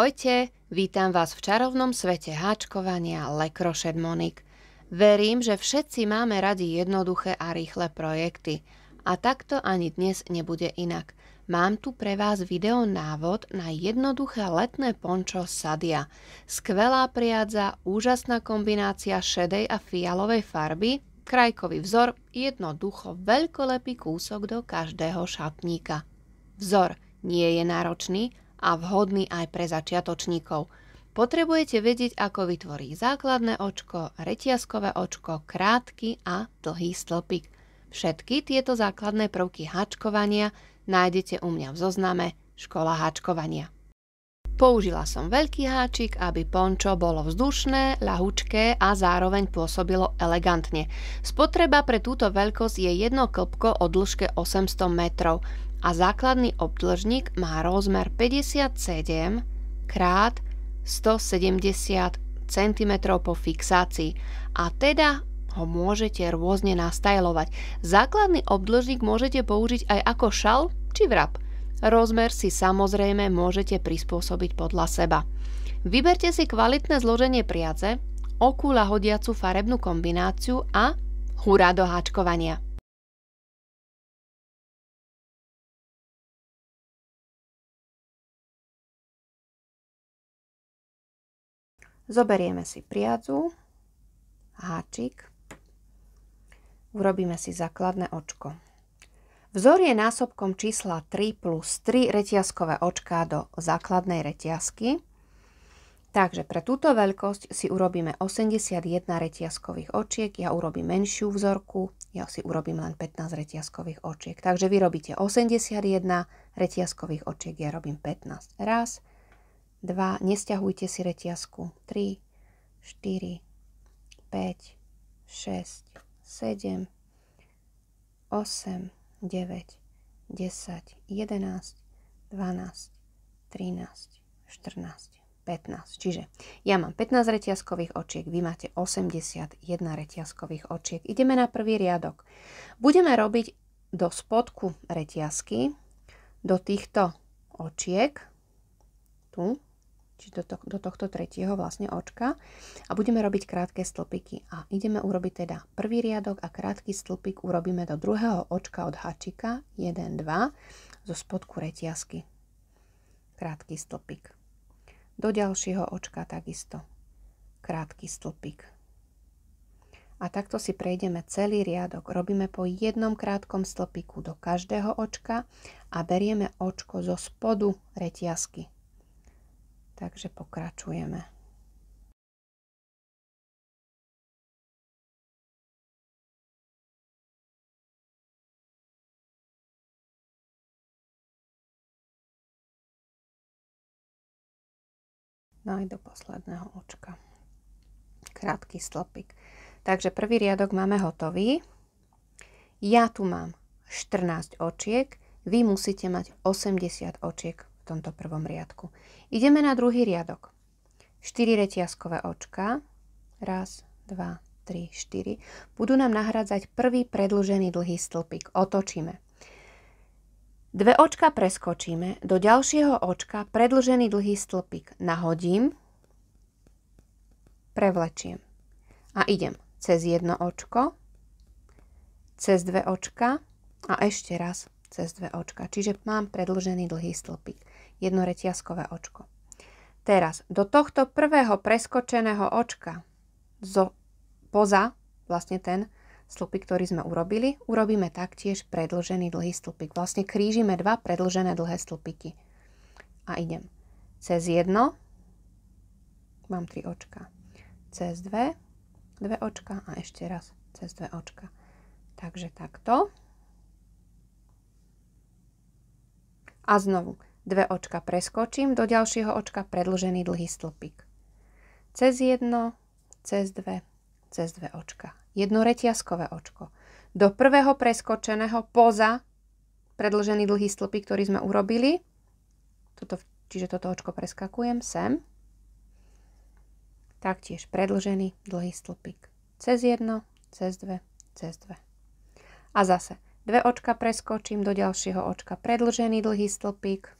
Ahojte, vítam vás v čarovnom svete háčkovania Le Crochet Monique. Verím, že všetci máme radi jednoduché a rýchle projekty. A takto ani dnes nebude inak. Mám tu pre vás video návod na jednoduché letné pončo Sadia. Skvelá priadza, úžasná kombinácia šedej a fialovej farby, krajkový vzor, jednoducho veľkolepý kúsok do každého šatníka. Vzor nie je náročný a vhodný aj pre začiatočníkov. Potrebujete vedieť, ako vytvoriť základné očko, reťazkové očko, krátky a dlhý stĺpik. Všetky tieto základné prvky háčkovania nájdete u mňa v zozname Škola háčkovania. Použila som veľký háčik, aby pončo bolo vzdušné, ľahučké a zároveň pôsobilo elegantne. Spotreba pre túto veľkosť je jedno klpko o dĺžke 800 metrov a základný obdĺžnik má rozmer 57 x 170 cm po fixácii a teda ho môžete rôzne nastajlovať. Základný obdĺžnik môžete použiť aj ako šal či vrab. Rozmer si samozrejme môžete prispôsobiť podľa seba. Vyberte si kvalitné zloženie priadze, oku ľahodiacu farebnú kombináciu a hurá do háčkovania. Zoberieme si priadzu, háčik, urobíme si základné očko. Vzor je násobkom čísla 3 plus 3 reťazkové očká do základnej reťazky. Takže pre túto veľkosť si urobíme 81 reťazkových očiek, ja urobím menšiu vzorku, ja si urobím len 15 reťazkových očiek. Takže vy robíte 81 reťazkových očiek, ja robím 15. Raz, 2, nesťahujte si reťazku, 3, 4, 5, 6, 7, 8, 9, 10, 11, 12, 13, 14, 15. Čiže ja mám 15 reťazkových očiek, vy máte 81 reťazkových očiek. Ideme na prvý riadok. Budeme robiť do spodku reťazky, do týchto očiek, tu, čiže do tohto tretieho vlastne očka a budeme robiť krátke stĺpiky. A ideme urobiť teda prvý riadok a krátky stĺpik urobíme do druhého očka od háčika 1, 2 zo spodku reťazky. Krátky stĺpik. Do ďalšieho očka takisto. Krátky stĺpik. A takto si prejdeme celý riadok. Robíme po jednom krátkom stĺpiku do každého očka a berieme očko zo spodu reťazky. Takže pokračujeme. No aj do posledného očka. Krátky stĺpik. Takže prvý riadok máme hotový. Ja tu mám 14 očiek, vy musíte mať 80 očiek v tomto prvom riadku. Ideme na druhý riadok. 4 reťazkové očka. 1, 2, 3, 4. Budú nám nahradzať prvý predĺžený dlhý stĺpik. Otočíme. 2 očka preskočíme. Do ďalšieho očka predĺžený dlhý stĺpik nahodím. Prevlečiem. A idem cez jedno očko, cez 2 očka a ešte raz cez 2 očka. Čiže mám predĺžený dlhý stĺpik. Jedno reťazkové očko. Teraz do tohto prvého preskočeného očka poza vlastne ten stĺpik, ktorý sme urobili, urobíme taktiež predĺžený dlhý stĺpik. Vlastne krížime 2 predĺžené dlhé stĺpiky. A idem cez jedno, mám 3 očka, cez 2 očka a ešte raz cez 2 očka. Takže takto. A znovu 2 očka preskočím, do ďalšieho očka predĺžený dlhý stĺpik. Cez jedno, cez 2 očka. Jedno reťazkové očko. Do prvého preskočeného poza predĺžený dlhý stĺpik, ktorý sme urobili. Čiže toto očko preskakujem sem. Taktiež predĺžený dlhý stĺpik. Cez jedno, cez 2, cez 2. A zase 2 očka preskočím, do ďalšieho očka predĺžený dlhý stĺpik.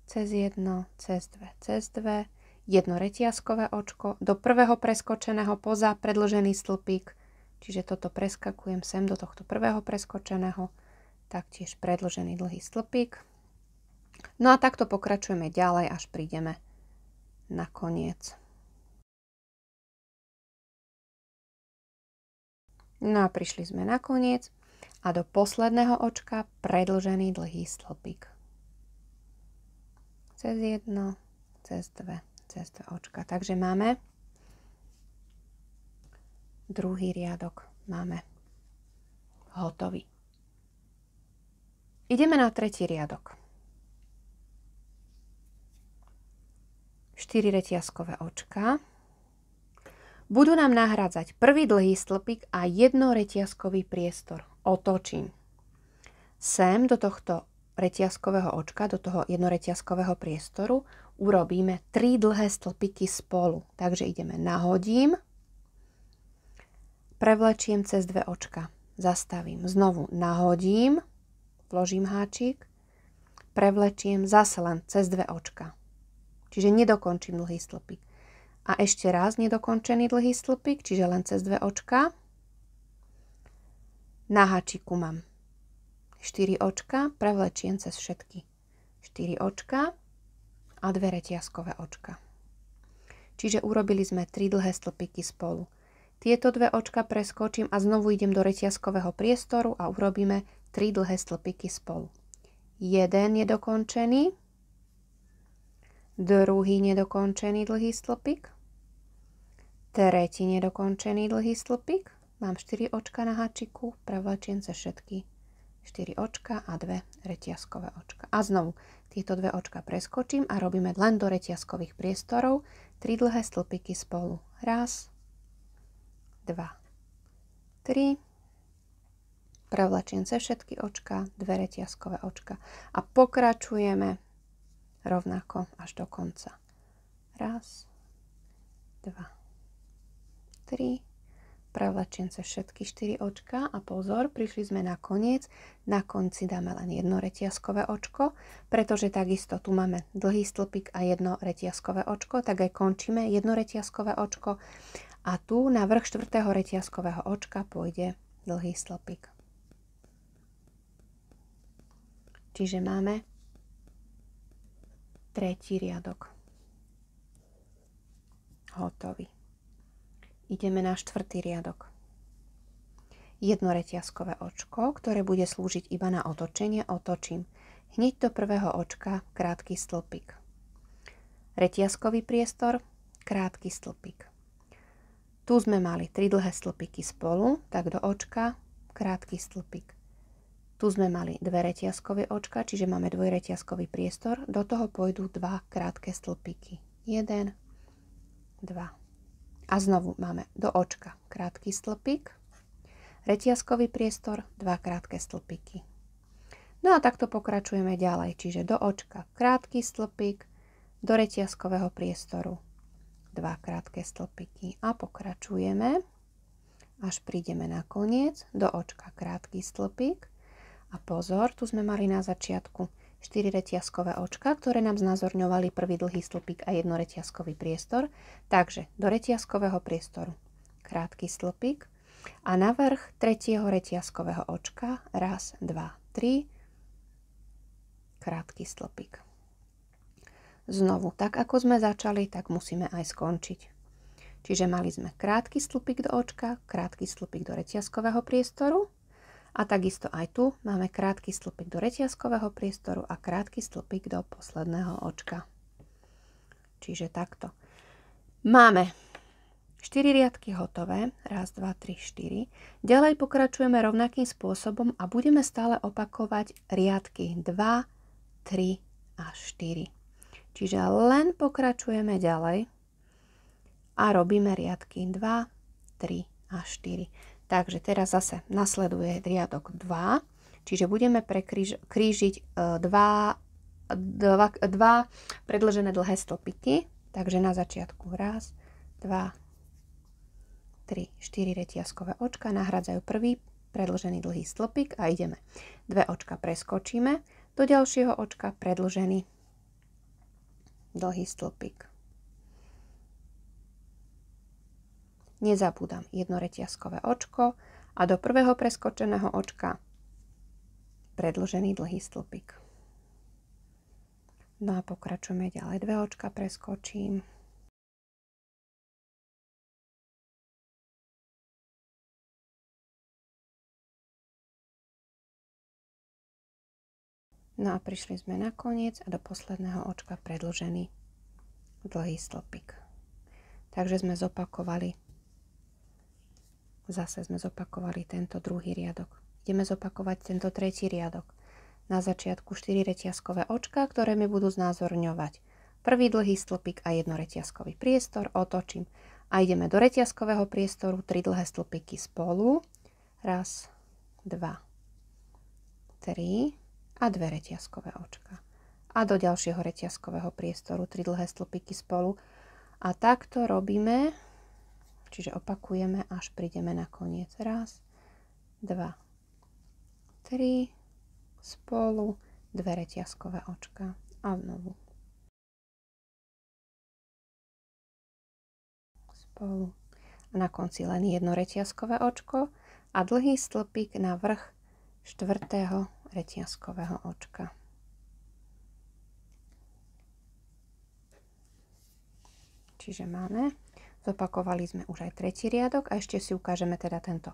cez jedno, cez dve, jedno reťazkové očko, do prvého preskočeného poza predĺžený stĺpik, čiže toto preskakujem sem do tohto prvého preskočeného, taktiež predĺžený dlhý stĺpik. No a takto pokračujeme ďalej, až prídeme na koniec. No a prišli sme na koniec a do posledného očka predĺžený dlhý stĺpik. Cez jedno, cez dve očka. Takže máme druhý riadok. Máme hotový. Ideme na tretí riadok. 4 reťazkové očka. Budú nám nahrádzať prvý dlhý stĺpik a jedno reťazkový priestor. Otočím. Sem do tohto reťazkového očka, do toho jednoreťazkového priestoru urobíme 3 dlhé stĺpiky spolu. Takže ideme, nahodím, prevlečiem cez 2 očka, zastavím, znovu nahodím, vložím háčik, prevlečiem zase len cez 2 očka. Čiže nedokončím dlhý stĺpik. A ešte raz nedokončený dlhý stĺpik, čiže len cez 2 očka. Na háčiku mám 4 očka, prevlečiem cez všetky 4 očka a 2 reťazkové očka. Čiže urobili sme 3 dlhé stĺpiky spolu. Tieto 2 očka preskočím a znovu idem do reťazkového priestoru a urobíme 3 dlhé stĺpiky spolu. Jeden nedokončený, druhý nedokončený dlhý stĺpik, tretí nedokončený dlhý stĺpik, mám 4 očka na háčiku, prevlečiem cez všetky 4 očka a 2 reťazkové očka. A znovu tieto 2 očka preskočím a robíme len do reťazkových priestorov 3 dlhé stĺpiky spolu. Raz, 2, 3, prevlečiem cez všetky očka, 2 reťazkové očka a pokračujeme rovnako až do konca. Raz, 2, 3, prevlečiem cez všetky 4 očka a pozor, prišli sme na koniec. Na konci dáme len jedno reťazkové očko, pretože takisto tu máme dlhý stĺpik a jedno reťazkové očko, tak aj končíme jedno reťazkové očko a tu na vrch 4. reťazkového očka pôjde dlhý stĺpik. Čiže máme tretí riadok. Hotový. Ideme na 4. riadok. Jedno reťazkové očko, ktoré bude slúžiť iba na otočenie, otočím. Hneď do prvého očka krátky stĺpik. Reťazkový priestor, krátky stĺpik. Tu sme mali 3 dlhé stĺpiky spolu, tak do očka krátky stĺpik. Tu sme mali 2 reťazkové očka, čiže máme dvojreťazkový priestor. Do toho pôjdu 2 krátke stĺpiky. 1, 2. A znovu máme do očka krátky stĺpik, reťazkový priestor, 2 krátke stĺpiky. No a takto pokračujeme ďalej, čiže do očka krátky stĺpik, do reťazkového priestoru 2 krátke stĺpiky a pokračujeme, až prídeme na koniec, do očka krátky stĺpik. A pozor, tu sme mali na začiatku 4 reťazkové očka, ktoré nám znázorňovali prvý dlhý stĺpik a jedno reťazkový priestor. Takže do reťazkového priestoru krátky stĺpik a na vrch 3. reťazkového očka 1, 2, 3 krátky stĺpik. Znovu, tak ako sme začali, tak musíme aj skončiť. Čiže mali sme krátky stĺpik do očka, krátky stĺpik do reťazkového priestoru. A takisto aj tu máme krátky stĺpik do reťazkového priestoru a krátky stĺpik do posledného očka. Čiže takto. Máme 4 riadky hotové. 1, 2, 3, 4. Ďalej pokračujeme rovnakým spôsobom a budeme stále opakovať riadky 2, 3 a 4. Čiže len pokračujeme ďalej a robíme riadky 2, 3 a 4. Takže teraz zase nasleduje riadok 2, čiže budeme krížiť 2 predĺžené dlhé stĺpiky. Takže na začiatku 1, 2, 3, 4 reťazkové očka nahradzajú prvý predĺžený dlhý stĺpik a ideme. 2 očka preskočíme, do ďalšieho očka predĺžený dlhý stĺpik. Nezabúdam jedno reťazkové očko a do prvého preskočeného očka predĺžený dlhý stĺpik. No a pokračujeme ďalej. 2 očka preskočím. No a prišli sme na koniec a do posledného očka predĺžený dlhý stĺpik. Takže sme zopakovali, zase sme zopakovali tento druhý riadok. Ideme zopakovať tento tretí riadok. Na začiatku 4 reťazkové očka, ktoré mi budú znázorňovať prvý dlhý stĺpik a jedno reťazkový priestor. Otočím a ideme do reťazkového priestoru, 3 dlhé stĺpiky spolu. 1, 2, 3 a 2 reťazkové očka. A do ďalšieho reťazkového priestoru 3 dlhé stĺpiky spolu. A takto robíme, čiže opakujeme, až prídeme na koniec. 1, 2, 3 spolu, 2 reťazkové očka a znovu spolu. A na konci len jedno reťazkové očko a dlhý stĺpik na vrch 4. reťazkového očka. Čiže máme, zopakovali sme už aj tretí riadok a ešte si ukážeme teda tento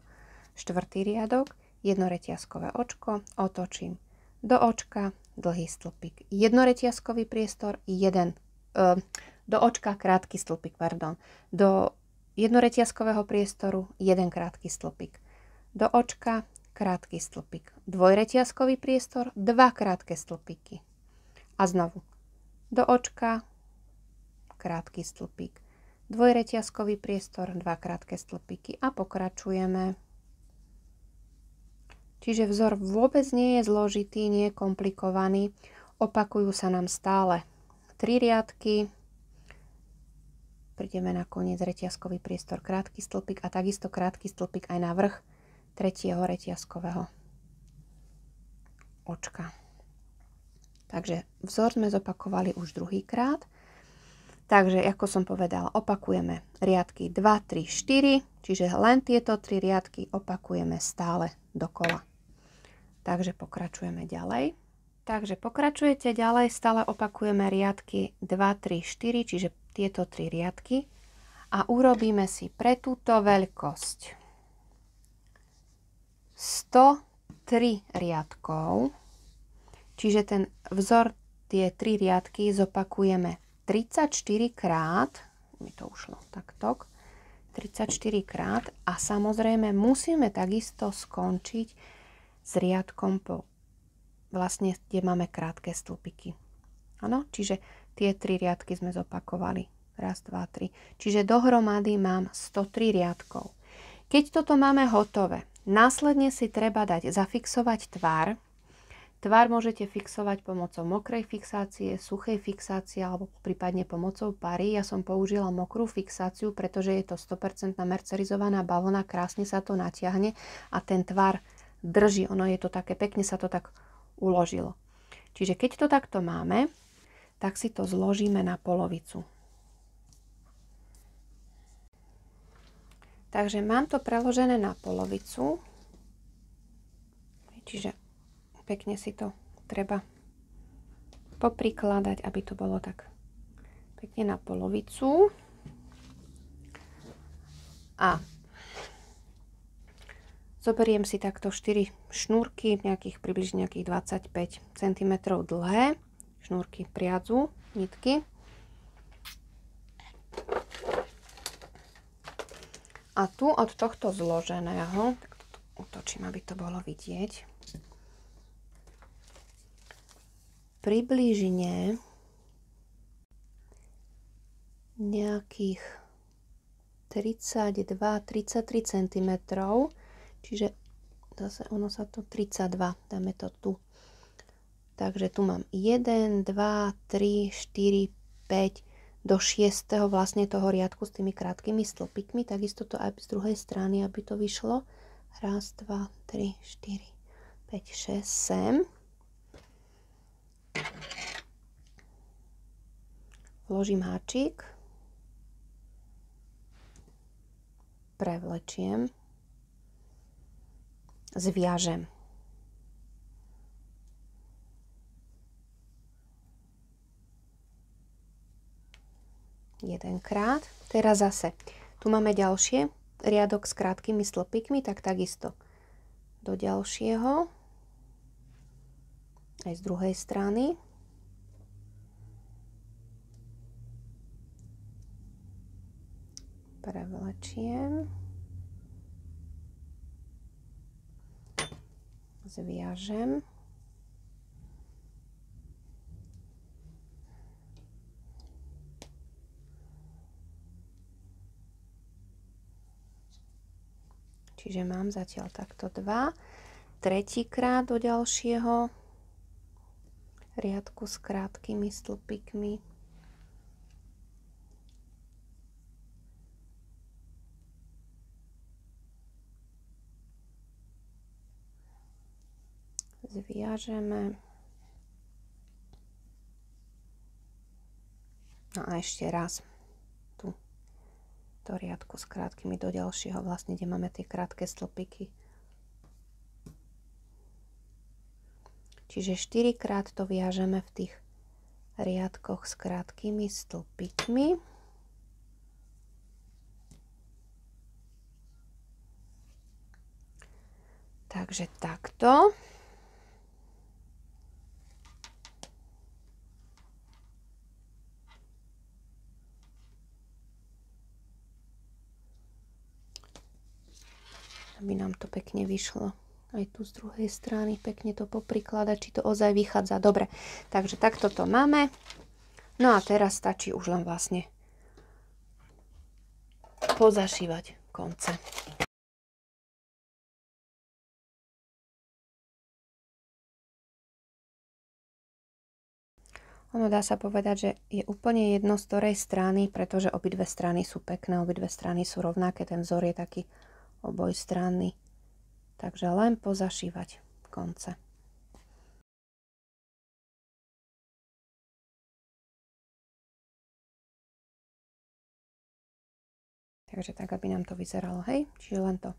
4. riadok. Jedno reťazkové očko, otočím do očka, dlhý stĺpik, jedno reťazkový priestor, do očka krátky stĺpik, do jednoreťazkového priestoru, jeden krátky stĺpik, do očka krátky stĺpik, dvojreťazkový priestor, 2 krátke stĺpiky a znovu do očka krátky stĺpik, dvojreťazkový priestor, 2 krátke stĺpiky a pokračujeme. Čiže vzor vôbec nie je zložitý, nie je komplikovaný, opakujú sa nám stále 3 riadky, prídeme na koniec reťazkový priestor, krátky stĺpik a takisto krátky stĺpik aj na vrch 3. reťazkového očka. Takže vzor sme zopakovali už druhýkrát. Takže, ako som povedala, opakujeme riadky 2, 3, 4, čiže len tieto 3 riadky opakujeme stále dokola. Takže pokračujeme ďalej. Takže pokračujete ďalej, stále opakujeme riadky 2, 3, 4, čiže tieto 3 riadky a urobíme si pre túto veľkosť 103 riadkov, čiže ten vzor, tie 3 riadky zopakujeme 34 krát, mi to ušlo takto, 34 krát a samozrejme musíme takisto skončiť s riadkom vlastne, kde máme krátke stĺpiky. Áno, čiže tie 3 riadky sme zopakovali. 1, 2, 3. Čiže dohromady mám 103 riadkov. Keď toto máme hotové, následne si treba dať zafixovať tvar. Tvar môžete fixovať pomocou mokrej fixácie, suchej fixácie alebo prípadne pomocou pary. Ja som použila mokrú fixáciu, pretože je to 100% mercerizovaná bavlna, krásne sa to natiahne a ten tvar drží. Ono je to také, pekne sa to tak uložilo. Čiže keď to takto máme, tak si to zložíme na polovicu. Takže mám to preložené na polovicu. Čiže pekne si to treba poprikladať, aby to bolo tak pekne na polovicu. A zoberiem si takto 4 šnúrky, približne nejakých 25 cm dlhé, šnúrky priadzu, nitky. A tu od tohto zloženého, tak to otočím, aby to bolo vidieť, približne nejakých 32-33 cm, čiže zase ono sa to 32, dáme to tu. Takže tu mám 1, 2, 3, 4, 5 do 6. vlastne toho riadku s tými krátkými stĺpikmi, takisto to aj z druhej strany, aby to vyšlo. 1, 2, 3, 4, 5, 6, sem. Vložím háčik, prevlečiem, zviažem. Jedenkrát. Teraz zase. Tu máme ďalšie riadok s krátkými stĺpikmi, tak takisto do ďalšieho. Aj z druhej strany. Prevlečiem. Zviažem. Čiže mám zatiaľ takto 2. Tretíkrát do ďalšieho riadku s krátkými stĺpikmi. Zviažeme. No a ešte raz tu do riadku s krátkými do ďalšieho, vlastne kde máme tie krátke stĺpiky. Čiže 4 krát to viažeme v tých riadkoch s krátkými stĺpikmi. Takže takto. Aby nám to pekne vyšlo. Aj tu z druhej strany pekne to poprikladať, či to ozaj vychádza. Dobre, takže takto to máme. No a teraz stačí už len vlastne pozašívať konce. Ono dá sa povedať, že je úplne jedno z ktorej strany, pretože obidve strany sú pekné, obidve strany sú rovnaké, ten vzor je taký obojstranný. Takže len pozašívať konce. Takže tak, aby nám to vyzeralo, hej? Čiže len to.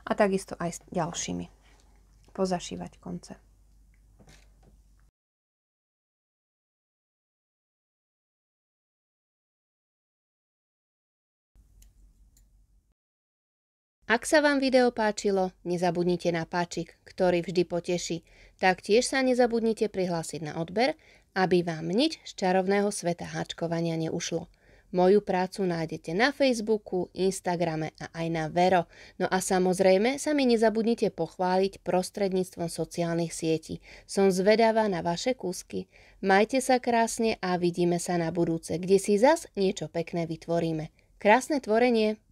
A takisto aj s ďalšími. Pozašívať konce. Ak sa vám video páčilo, nezabudnite na páčik, ktorý vždy poteší. Taktiež sa nezabudnite prihlásiť na odber, aby vám nič z čarovného sveta háčkovania neušlo. Moju prácu nájdete na Facebooku, Instagrame a aj na Vero. No a samozrejme sa mi nezabudnite pochváliť prostredníctvom sociálnych sietí. Som zvedavá na vaše kúsky. Majte sa krásne a vidíme sa na budúce, kde si zas niečo pekné vytvoríme. Krásne tvorenie!